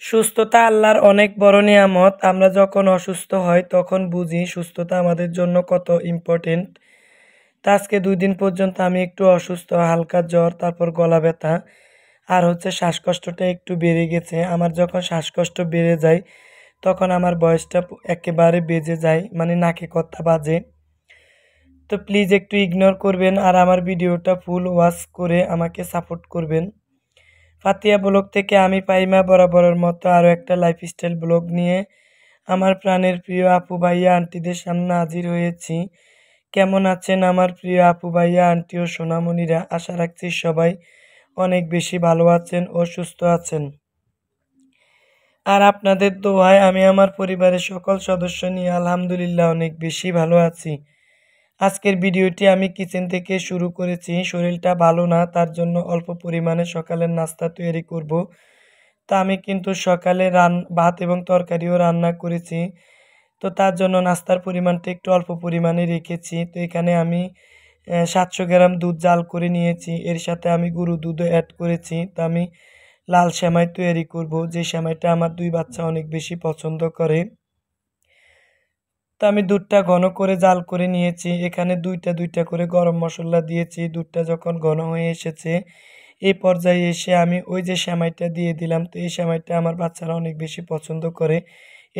সুস্থতা আল্লাহর অনেক বড় নিয়ামত। আমরা যখন অসুস্থ হই তখন বুঝি সুস্থতা আমাদের জন্য কত ইম্পর্টেন্ট। তা আজকে ২ দিন পর্যন্ত আমি একটু অসুস্থ, হালকা জ্বর, তারপর গলা ব্যথা আর শ্বাসকষ্টটা একটু বেড়ে গেছে। আমার যখন শ্বাসকষ্ট বেড়ে যায় তখন আমার ভয়েসটা একেবারে বেজে যায়, মানে নাকে কথা বাজে। তো প্লিজ একটু ইগনোর করবেন আর আমার ভিডিওটা ফুল ওয়াচ করে আমাকে সাপোর্ট করবেন। ফাতিয়া ব্লগ থেকে আমি পাইমা বরাবরের মতো আরও একটা লাইফস্টাইল ব্লগ নিয়ে আমার প্রাণের প্রিয় আপু ভাইয়া আন্টিদের সামনে হাজির হয়েছি। কেমন আছেন আমার প্রিয় আপু ভাইয়া আন্টি ও সোনামণিরা? আশা রাখছি সবাই অনেক বেশি ভালো আছেন ও সুস্থ আছেন। আর আপনাদের দোয়ায় আমি আমার পরিবারের সকল সদস্য নিয়ে আলহামদুলিল্লাহ অনেক বেশি ভালো আছি। আজকের ভিডিওটি আমি কিচেন থেকে শুরু করেছি। শরীরটা ভালো না, তার জন্য অল্প পরিমাণে সকালের নাস্তা তৈরি করব। তা আমি কিন্তু সকালে ভাত এবং তরকারিও রান্না করেছি। তো তার জন্য নাস্তার পরিমাণটা একটু অল্প পরিমাণে রেখেছি। তো এখানে আমি ৭০০ গ্রাম দুধ জাল করে নিয়েছি। এর সাথে আমি গরুর দুধও অ্যাড করেছি। তো আমি লাল সেমাই তৈরি করব, যে সেমাইটা আমার ২ বাচ্চা অনেক বেশি পছন্দ করে। তো আমি দুধটা ঘন করে জাল করে নিয়েছি। এখানে দুইটা করে গরম মশলা দিয়েছি। দুধটা যখন ঘন হয়ে এসেছে এই পর্যায়ে এসে আমি ওই যে সেমাইটা দিয়ে দিলাম। তো এই সেমাইটা আমার বাচ্চারা অনেক বেশি পছন্দ করে।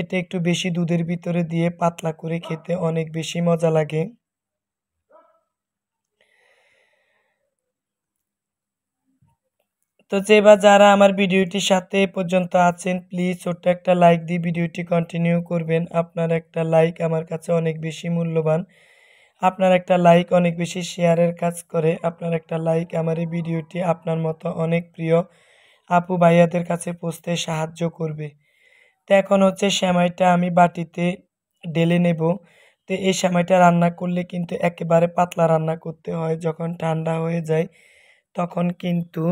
এটা একটু বেশি দুধের ভিতরে দিয়ে পাতলা করে খেতে অনেক বেশি মজা লাগে। তো বা যারা আমার ভিডিওটির সাথে এ পর্যন্ত আছেন প্লিজ ছোট্ট একটা লাইক দিয়ে ভিডিওটি কন্টিনিউ করবেন। আপনার একটা লাইক আমার কাছে অনেক বেশি মূল্যবান। আপনার একটা লাইক অনেক বেশি শেয়ারের কাজ করে। আপনার একটা লাইক আমার এই ভিডিওটি আপনার মতো অনেক প্রিয় আপু ভাইয়াদের কাছে পৌঁছতে সাহায্য করবে। তো এখন সেমাইটা আমি বাটিতে ঢেলে নেব। তো এই সেমাইটা রান্না করলে কিন্তু একেবারে পাতলা রান্না করতে হয়। যখন ঠান্ডা হয়ে যায় তখন কিন্তু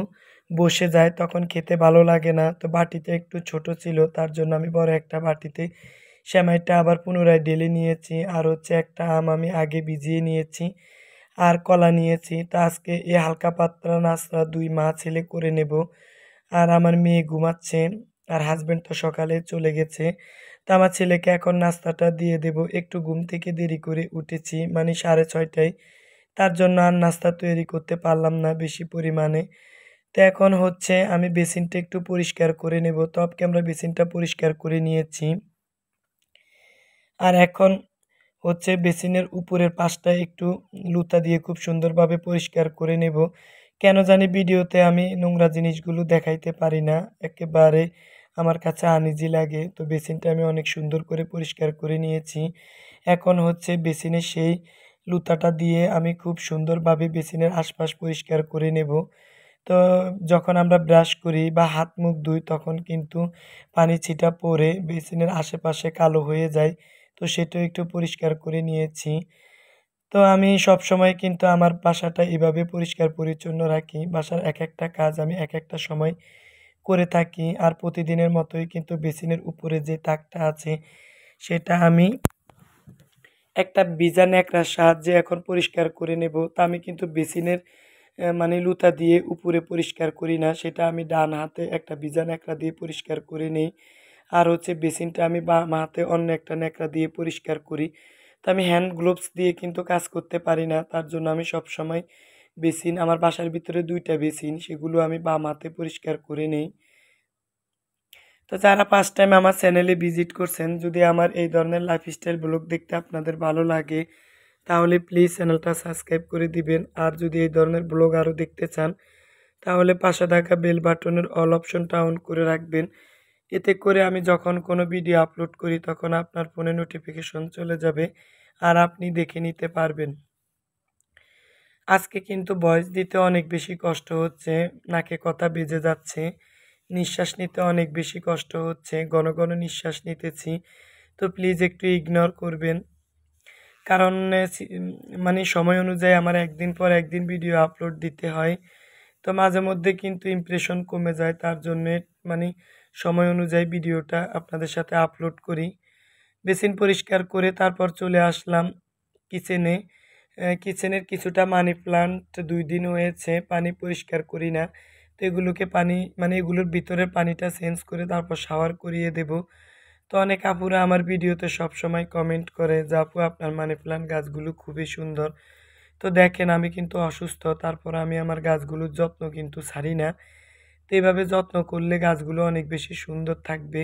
বসে যায়, তখন খেতে ভালো লাগে না। তো বাটিতে একটু ছোট ছিল, তার জন্য আমি বড় একটা বাটিতে সেমাইটা আবার পুনরায় ঢেলে নিয়েছি। আর একটা আম আমি আগে ভিজিয়ে নিয়েছি আর কলা নিয়েছি। তো আজকে এই হালকা পাতলা নাস্তা ২ মা ছেলে করে নেব। আর আমার মেয়ে ঘুমাচ্ছে আর হাসব্যান্ড তো সকালে চলে গেছে। তো আমার ছেলেকে এখন নাস্তাটা দিয়ে দেব। একটু ঘুম থেকে দেরি করে উঠেছি, মানে 6:30টায়। তার জন্য আর নাস্তা তৈরি করতে পারলাম না বেশি পরিমাণে। তো এখন আমি বেসিনটা একটু পরিষ্কার করে নেব। তো অফ ক্যামেরা বেসিনটা পরিষ্কার করে নিয়েছি। আর এখন বেসিনের উপরের পাশটা একটু লুতা দিয়ে খুব সুন্দরভাবে পরিষ্কার করে নেব। কেন জানি ভিডিওতে আমি নোংরা জিনিসগুলো দেখাইতে পারি না, একেবারে আমার কাছে আনইজি লাগে। তো বেসিনটা আমি অনেক সুন্দর করে পরিষ্কার করে নিয়েছি। এখন বেসিনের সেই লুতাটা দিয়ে আমি খুব সুন্দরভাবে বেসিনের আশপাশ পরিষ্কার করে নেব। তো যখন আমরা ব্রাশ করি বা হাত মুখ ধুই তখন কিন্তু পানি ছিটা পড়ে বেসিনের আশেপাশে কালো হয়ে যায়। তো সেটাও একটু পরিষ্কার করে নিয়েছি। তো আমি সবসময় কিন্তু আমার বাসাটা এভাবে পরিষ্কার পরিচ্ছন্ন রাখি। বাসার একটা কাজ আমি একটা সময় করে থাকি। আর প্রতিদিনের মতোই কিন্তু বেসিনের উপরে যে তাকটা আছে সেটা আমি একটা ভিজা ন্যাকড়ার সাহায্যে এখন পরিষ্কার করে নেব। তা আমি কিন্তু বেসিনের মানে লুতা দিয়ে উপরে পরিষ্কার করি না, সেটা আমি ডান হাতে একটা ভিজা ন্যাকড়া দিয়ে পরিষ্কার করে নেই। আর বেসিনটা আমি বাম হাতে অন্য একটা ন্যাকড়া দিয়ে পরিষ্কার করি। তো আমি হ্যান্ড গ্লোভস দিয়ে কিন্তু কাজ করতে পারি না, তার জন্য আমি সবসময় বেসিন, আমার বাসার ভিতরে ২টা বেসিন, সেগুলো আমি বাম হাতে পরিষ্কার করে নেই। তো যারা ফার্স্ট টাইম আমার চ্যানেলে ভিজিট করছেন, যদি আমার এই ধরনের লাইফস্টাইল ব্লগ দেখতে আপনাদের ভালো লাগে তাহলে প্লিজ চ্যানেলটা সাবস্ক্রাইব করে দিবেন। আর যদি এই ধরনের ব্লগ আরও দেখতে চান তাহলে পাশে থাকা বেল বাটনের অল অপশনটা অন করে রাখবেন। এতে করে আমি যখন কোনো ভিডিও আপলোড করি তখন আপনার ফোনে নোটিফিকেশন চলে যাবে আর আপনি দেখে নিতে পারবেন। আজকে কিন্তু ভয়েস দিতে অনেক বেশি কষ্ট হচ্ছে, নাকে কথা বেজে যাচ্ছে, নিঃশ্বাস নিতে অনেক বেশি কষ্ট হচ্ছে, ঘন ঘন নিঃশ্বাস নিতেছি। তো প্লিজ একটু ইগনোর করবেন, কারণ মানে সময় অনুযায়ী আমার একদিন পর একদিন ভিডিও আপলোড দিতে হয়। তো মাঝে মধ্যে কিন্তু ইমপ্রেশন কমে যায়, তার জন্যে মানে সময় অনুযায়ী ভিডিওটা আপনাদের সাথে আপলোড করি। বেসিন পরিষ্কার করে তারপর চলে আসলাম কিচেনে। কিচেনের কিছুটা মানি প্লান্ট ২ দিন হয়েছে পানি পরিষ্কার করি না। তো তো এগুলোকে পানি মানে এগুলোর ভিতরের পানিটা চেঞ্জ করে তারপর শাওয়ার করিয়ে দেব। তো অনেক আপুরা আমার ভিডিওতে সবসময় কমেন্ট করে যে আপু আপনার মানি প্ল্যান্ট গাছগুলো খুবই সুন্দর। তো দেখেন আমি কিন্তু অসুস্থ, তারপর আমি আমার গাছগুলোর যত্ন কিন্তু ছাড়ি না। তো এভাবে যত্ন করলে গাছগুলো অনেক বেশি সুন্দর থাকবে।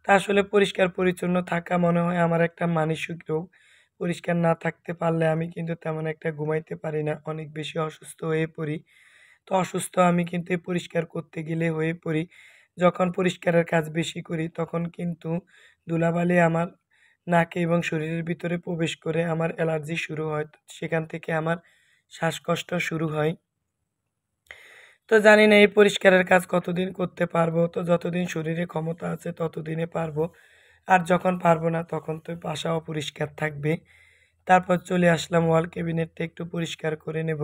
তা আসলে পরিষ্কার পরিচ্ছন্ন থাকা মনে হয় আমার একটা মানসিক রোগ। পরিষ্কার না থাকতে পারলে আমি কিন্তু তেমন একটা ঘুমাইতে পারি না, অনেক বেশি অসুস্থ হয়ে পড়ি। তো অসুস্থ আমি কিন্তু এই পরিষ্কার করতে গেলে হয়ে পড়ি। যখন পরিষ্কারের কাজ বেশি করি তখন কিন্তু ধুলাবালি আমার নাকে এবং শরীরের ভিতরে প্রবেশ করে আমার অ্যালার্জি শুরু হয়। তো সেখান থেকে আমার শ্বাসকষ্ট শুরু হয়। তো জানি না এই পরিষ্কারের কাজ কতদিন করতে পারবো। তো যতদিন শরীরে ক্ষমতা আছে ততদিনে পারবো। আর যখন পারবো না তখন তো বাসা অপরিষ্কার থাকবে। তারপর চলে আসলাম ওয়াল ক্যাবিনেটটা একটু পরিষ্কার করে নেব।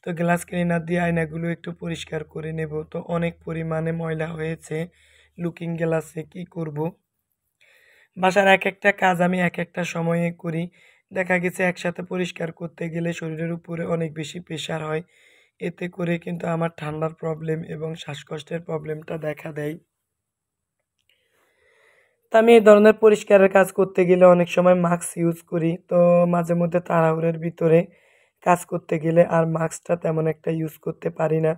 তো গ্লাস ক্লিনার দিয়ে আয়নাগুলো একটু পরিষ্কার করে নেব। তো অনেক পরিমাণে ময়লা হয়েছে লুকিং গ্লাসে, কি করব? বাসার এক একটা কাজ আমি এক একটা সময়ে করি। দেখা গেছে একসাথে পরিষ্কার করতে গেলে শরীরের উপরে অনেক বেশি প্রেশার হয়। এতে করে কিন্তু আমার ঠান্ডার প্রবলেম এবং শ্বাসকষ্টের প্রবলেমটা দেখা দেয়। তো আমি এই ধরনের পরিষ্কারের কাজ করতে গেলে অনেক সময় মাস্ক ইউজ করি। তো মাঝে মধ্যে তাড়াহুড়োর ভিতরে কাজ করতে গেলে আর মাস্কটা তেমন একটা ইউজ করতে পারি না।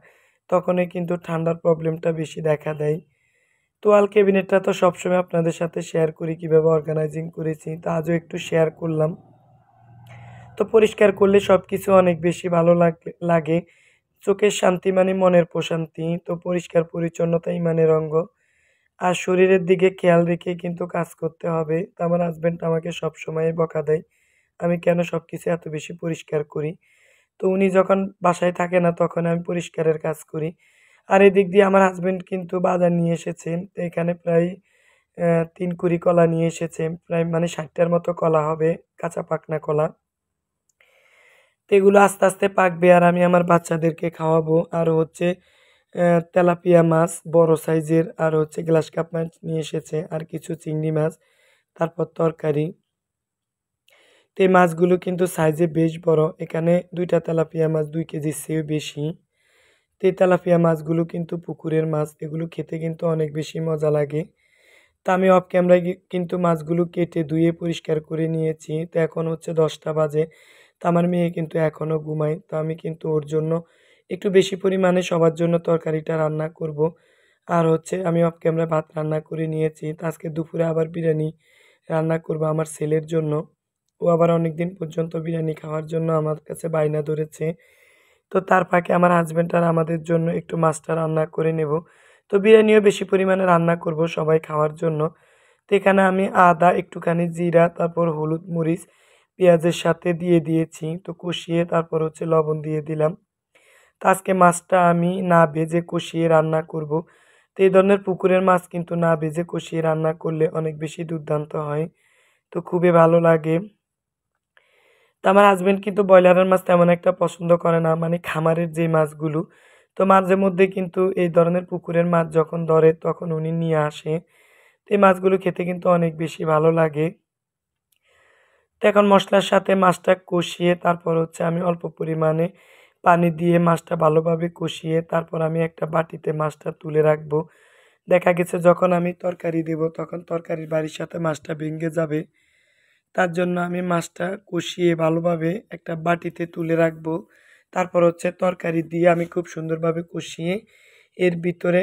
তখনই কিন্তু ঠান্ডার প্রবলেমটা বেশি দেখা দেয়। তোয়াল ক্যাবিনেটটা তো সবসময় আপনাদের সাথে শেয়ার করি কীভাবে অর্গানাইজিং করেছি। তো আজও একটু শেয়ার করলাম। তো পরিষ্কার করলে সব কিছু অনেক বেশি ভালো লাগে। চোখের শান্তি মানে মনের প্রশান্তি। তো পরিষ্কার পরিচ্ছন্নতা ইমানের অঙ্গ। আর শরীরের দিকে খেয়াল রেখে কিন্তু কাজ করতে হবে। তো আমার হাসব্যান্ড আমাকে সবসময়ই বকা দেয়। আমি কেন সবকিছু এত বেশি পরিষ্কার করি। তো উনি যখন বাসায় থাকে না তখন আমি পরিষ্কারের কাজ করি। আর এদিক দিয়ে আমার হাসব্যান্ড কিন্তু বাজার নিয়ে এসেছেন। তো এখানে প্রায় ৩ কুঁড়ি কলা নিয়ে এসেছে। প্রায় মানে ৬০ টার মতো কলা হবে, কাঁচা পাকনা কলা। তো এগুলো আস্তে, আস্তে পাকবে আর আমি আমার বাচ্চাদেরকে খাওয়াবো। আর হচ্ছে তেলাপিয়া মাছ বড় সাইজের, আর হচ্ছে গ্লাস কাপ মাছ নিয়ে এসেছে, আর কিছু চিংড়ি মাছ, তারপর তরকারি। তো এই মাছগুলো কিন্তু সাইজে বেশ বড়। এখানে ২ টা তেলাপিয়া মাছ ২ কেজির চেয়েও বেশি। তো এই তেলাপিয়া মাছগুলো কিন্তু পুকুরের মাছ। এগুলো খেতে কিন্তু অনেক বেশি মজা লাগে। তো আমি অফ ক্যামেরায় কিন্তু মাছগুলো কেটে ধুয়ে পরিষ্কার করে নিয়েছি। তো এখন হচ্ছে ১০টা বাজে। তো আমার মেয়ে কিন্তু এখনও ঘুমায়। তো আমি কিন্তু ওর জন্য একটু বেশি পরিমাণে সবার জন্য তরকারিটা রান্না করব। আর হচ্ছে আমি অফ ক্যামেরায় ভাত রান্না করে নিয়েছি। তো আজকে দুপুরে আবার বিরিয়ানি রান্না করব আমার ছেলের জন্য। ও আবার অনেকদিন পর্যন্ত বিরিয়ানি খাওয়ার জন্য আমার কাছে বায়না ধরেছে। তো তার ফাঁকে আমার হাসব্যান্ড আর আমাদের জন্য একটু মাছটা রান্না করে নেব। তো বিরিয়ানিও বেশি পরিমাণে রান্না করব সবাই খাওয়ার জন্য। তো এখানে আমি আদা, একটুখানি জিরা, তারপর হলুদ, মরিচ, পেঁয়াজের সাথে দিয়ে দিয়েছি। তো কষিয়ে তারপর হচ্ছে লবণ দিয়ে দিলাম। তো আজকে মাছটা আমি না ভেজে কষিয়ে রান্না করব। তো এই ধরনের পুকুরের মাছ কিন্তু না ভেজে কষিয়ে রান্না করলে অনেক বেশি দুর্দান্ত হয়। তো খুবই ভালো লাগে। তো আমার হাসব্যান্ড কিন্তু ব্রয়লারের মাছ তেমন একটা পছন্দ করে না, মানে খামারের যে মাছগুলো। তো মাঝে মধ্যে কিন্তু এই ধরনের পুকুরের মাছ যখন ধরে তখন উনি নিয়ে আসে। তো এই মাছগুলো খেতে কিন্তু অনেক বেশি ভালো লাগে। তো এখন মশলার সাথে মাছটা কষিয়ে তারপর হচ্ছে আমি অল্প পরিমাণে পানি দিয়ে মাছটা ভালোভাবে কষিয়ে তারপর আমি একটা বাটিতে মাছটা তুলে রাখবো। দেখা গেছে যখন আমি তরকারি দেবো তখন তরকারির বাড়ির সাথে মাছটা ভেঙে যাবে। তার জন্য আমি মাছটা কষিয়ে ভালোভাবে একটা বাটিতে তুলে রাখবো। তারপর হচ্ছে তরকারি দিয়ে আমি খুব সুন্দরভাবে কষিয়ে এর ভিতরে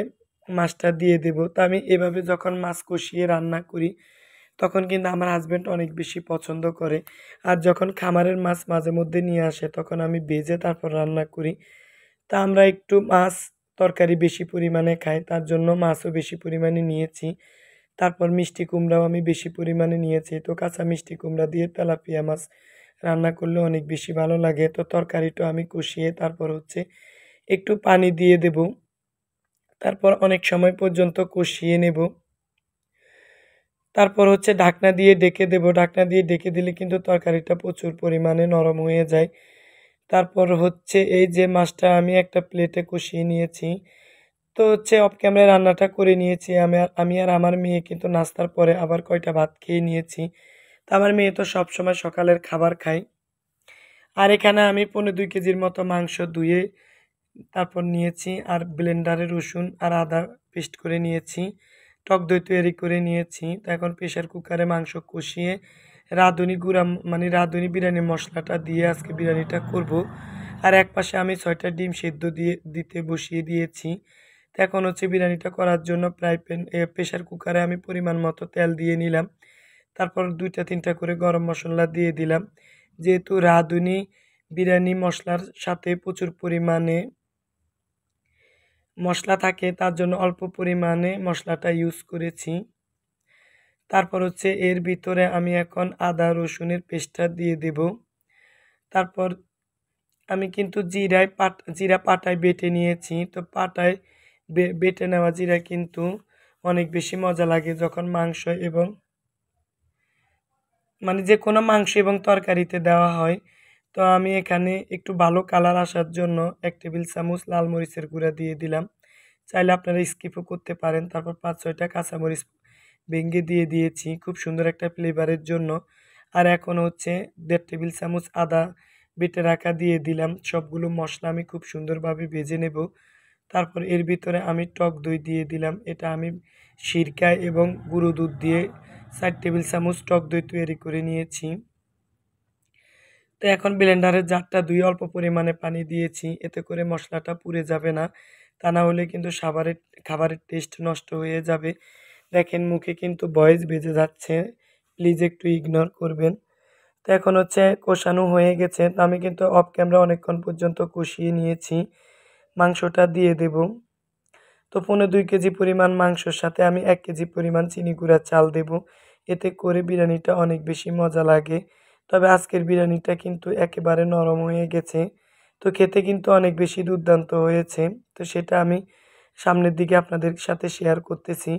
মাছটা দিয়ে দেবো। তো আমি এভাবে যখন মাছ কষিয়ে রান্না করি তখন কিন্তু আমার হাসব্যান্ড অনেক বেশি পছন্দ করে। আর যখন খামারের মাছ মাঝে মধ্যে নিয়ে আসে তখন আমি ভেজে তারপর রান্না করি। তা আমরা একটু মাছ তরকারি বেশি পরিমাণে খাই, তার জন্য মাছও বেশি পরিমাণে নিয়েছি। তারপর মিষ্টি কুমড়াও আমি বেশি পরিমাণে নিয়েছি। তো কাঁচা মিষ্টি কুমড়া দিয়ে তেলাপিয়া মাছ রান্না করলে অনেক বেশি ভালো লাগে। তো তরকারিটা আমি কষিয়ে তারপর হচ্ছে একটু পানি দিয়ে দেব। তারপর অনেক সময় পর্যন্ত কষিয়ে নেব। তারপর হচ্ছে ঢাকনা দিয়ে ডেকে দেব। ঢাকনা দিয়ে ডেকে দিলে কিন্তু তরকারিটা প্রচুর পরিমাণে নরম হয়ে যায়। তারপর হচ্ছে এই যে মাছটা আমি একটা প্লেটে কষিয়ে নিয়েছি। তো হচ্ছে অফ ক্যামেরায় রান্নাটা করে নিয়েছি। আমি আর আমার মেয়ে কিন্তু নাস্তার পরে আবার কয়টা ভাত খেয়ে নিয়েছি। তো আমার মেয়ে তো সবসময় সকালের খাবার খায়। আর এখানে আমি ১৫-২ কেজির মতো মাংস ধুয়ে তারপর নিয়েছি আর ব্লেন্ডারে রসুন আর আদা পেস্ট করে নিয়েছি, টক দই তৈরি করে নিয়েছি। তো এখন প্রেশার কুকারে মাংস কষিয়ে রাঁধুনি গুঁড়া মানে রাঁধুনি বিরিয়ানি মশলাটা দিয়ে আজকে বিরিয়ানিটা করব। আর এক পাশে আমি 6টা ডিম সেদ্ধ দিতে বসিয়ে দিয়েছি। তো এখন হচ্ছে বিরিয়ানিটা করার জন্য প্রেশার কুকারে আমি পরিমাণ মতো তেল দিয়ে নিলাম। তারপর 2টা-3টা করে গরম মশলা দিয়ে দিলাম। যেহেতু রাঁধুনি বিরিয়ানি মশলার সাথে প্রচুর পরিমাণে মশলা থাকে, তার জন্য অল্প পরিমাণে মশলাটা ইউজ করেছি। তারপর হচ্ছে এর ভিতরে আমি এখন আদা রসুনের পেস্টটা দিয়ে দেব। তারপর আমি কিন্তু জিরা পাটায় বেটে নিয়েছি। তো পাটায় বেটে নেওয়া জিরা কিন্তু অনেক বেশি মজা লাগে যখন মাংস এবং মানে যে কোনো মাংস এবং তরকারিতে দেওয়া হয়। তো আমি এখানে একটু ভালো কালার আসার জন্য 1 টেবিল চামচ লাল মরিচের গুঁড়া দিয়ে দিলাম। চাইলে আপনারা স্কিপও করতে পারেন। তারপর 5-6টা কাঁচামরিচ ভেঙে দিয়ে দিয়েছি খুব সুন্দর একটা ফ্লেভারের জন্য। আর এখন হচ্ছে 1.5 টেবিল চামচ আদা বেটে রাখা দিয়ে দিলাম। সবগুলো মশলা আমি খুব সুন্দরভাবে ভেজে নেব। তারপর এর ভিতরে আমি টক দই দিয়ে দিলাম। এটা আমি সিরকা এবং গুঁড়ো দুধ দিয়ে 4 টেবিল চামচ টক দই তৈরি করে নিয়েছি। তো এখন ব্লেন্ডারের জারটা ধুয়ে অল্প পরিমাণে পানি দিয়েছি, এতে করে মশলাটা পুড়ে যাবে না। তা না হলে কিন্তু খাবারের টেস্ট নষ্ট হয়ে যাবে। দেখেন মুখে কিন্তু ভয়েস বেজে যাচ্ছে, প্লিজ একটু ইগনোর করবেন। তো এখন হচ্ছে কষানো হয়ে গেছে। তো আমি কিন্তু অফ ক্যামেরা অনেকক্ষণ পর্যন্ত কষিয়ে নিয়েছি। মাংসটা দিয়ে দেব। তো 2.5 কেজি পরিমাণ মাংসর সাথে আমি 1 কেজি পরিমাণ চিনি গুঁড়া চাল দেব। এতে করে বিরিয়ানিটা অনেক বেশি মজা লাগে। তবে আজকের বিরিয়ানিটা কিন্তু একেবারে নরম হয়ে গেছে। তো খেতে কিন্তু অনেক বেশি দুর্দান্ত হয়েছে। তো সেটা আমি সামনের দিকে আপনাদের সাথে শেয়ার করতেছি।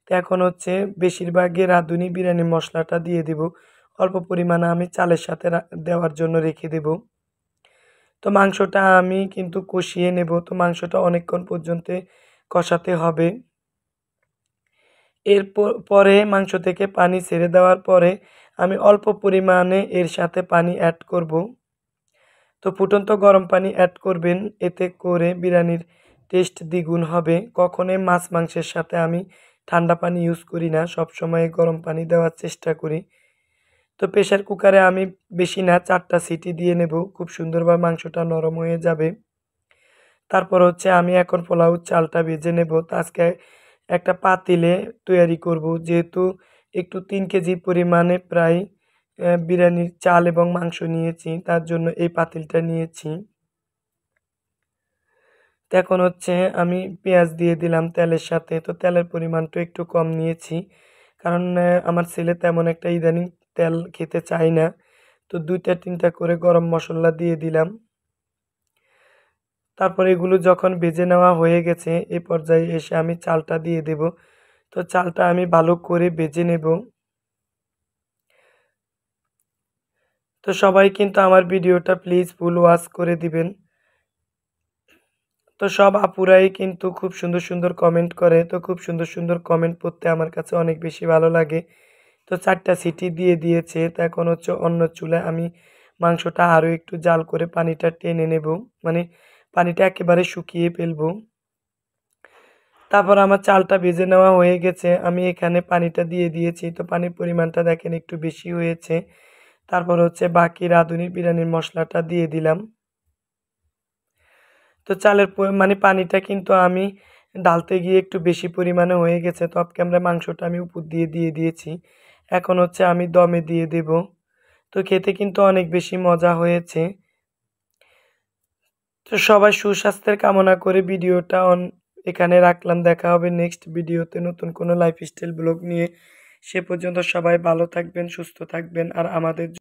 তো এখন হচ্ছে বেশিরভাগই রাঁধুনি বিরিয়ানি মশলাটা দিয়ে দেব। অল্প পরিমাণে আমি চালের সাথে দেওয়ার জন্য রেখে দেব। তো মাংসটা আমি কিন্তু কষিয়ে নেব। তো মাংসটা অনেকক্ষণ পর্যন্ত কষাতে হবে। পরে মাংস থেকে পানি ছেড়ে দেওয়ার পরে আমি অল্প পরিমাণে এর সাথে পানি অ্যাড করব। তো ফুটন্ত গরম পানি অ্যাড করবেন, এতে করে বিরিয়ানির টেস্ট দ্বিগুণ হবে। কখনোই মাছ মাংসের সাথে আমি ঠান্ডা পানি ইউজ করি না, সবসময় গরম পানি দেওয়ার চেষ্টা করি। তো প্রেশার কুকারে আমি বেশি না 4টা সিটি দিয়ে নেব, খুব সুন্দরভাবে মাংসটা নরম হয়ে যাবে। তারপর হচ্ছে আমি এখন পোলাও চালটা ভেজে নেব। তো আজকে একটা পাতিলে তৈরি করব, যেহেতু একটু 3 কেজি পরিমাণে প্রায় বিরিয়ানির চাল এবং মাংস নিয়েছি, তার জন্য এই পাতিলটা নিয়েছি। তো এখন হচ্ছে আমি পেঁয়াজ দিয়ে দিলাম তেলের সাথে। তো তেলের পরিমাণটা একটু কম নিয়েছি, কারণ আমার ছেলে তেমন একটা ইদানিং তেল খেতে চায় না। তো 2টা-3টা করে গরম মশলা দিয়ে দিলাম। তারপর এগুলো যখন ভেজে নেওয়া হয়ে গেছে, এ পর্যায়ে এসে আমি চালটা দিয়ে দেব। তো চালটা আমি ভালো করে ভেজে নেব। তো সবাই কিন্তু আমার ভিডিওটা প্লিজ ফুল ওয়াচ করে দিবেন। তো সব আপুরাই কিন্তু খুব সুন্দর সুন্দর কমেন্ট করে। তো খুব সুন্দর সুন্দর কমেন্ট পড়তে আমার কাছে অনেক বেশি ভালো লাগে। তো 4টা সিটি দিয়ে দিয়েছে। তো এখন হচ্ছে অন্য চুলায় আমি মাংসটা আরও একটু জাল করে পানিটা টেনে নেব, মানে পানিটা একেবারে শুকিয়ে ফেলবো। তারপর আমার চালটা ভেজে নেওয়া হয়ে গেছে। আমি এখানে পানিটা দিয়ে দিয়েছি। তো পানির পরিমাণটা দেখেন একটু বেশি হয়েছে। তারপর হচ্ছে বাকি রাঁধুনি বিরিয়ানির মশলাটা দিয়ে দিলাম। তো চালের মানে পানিটা কিন্তু আমি ঢালতে গিয়ে একটু বেশি পরিমাণে হয়ে গেছে। তো অফ ক্যামেরায় মাংসটা আমি উপর দিয়ে দিয়েছি। এখন হচ্ছে আমি দমে দিয়ে দেব। তো খেতে কিন্তু অনেক বেশি মজা হয়েছে। তো সবাই সুস্বাস্থ্যের কামনা করে ভিডিওটা এখানে রাখলাম। দেখা হবে নেক্সট ভিডিওতে নতুন কোনো লাইফস্টাইল ব্লগ নিয়ে। সে পর্যন্ত সবাই ভালো থাকবেন, সুস্থ থাকবেন আর আমাদের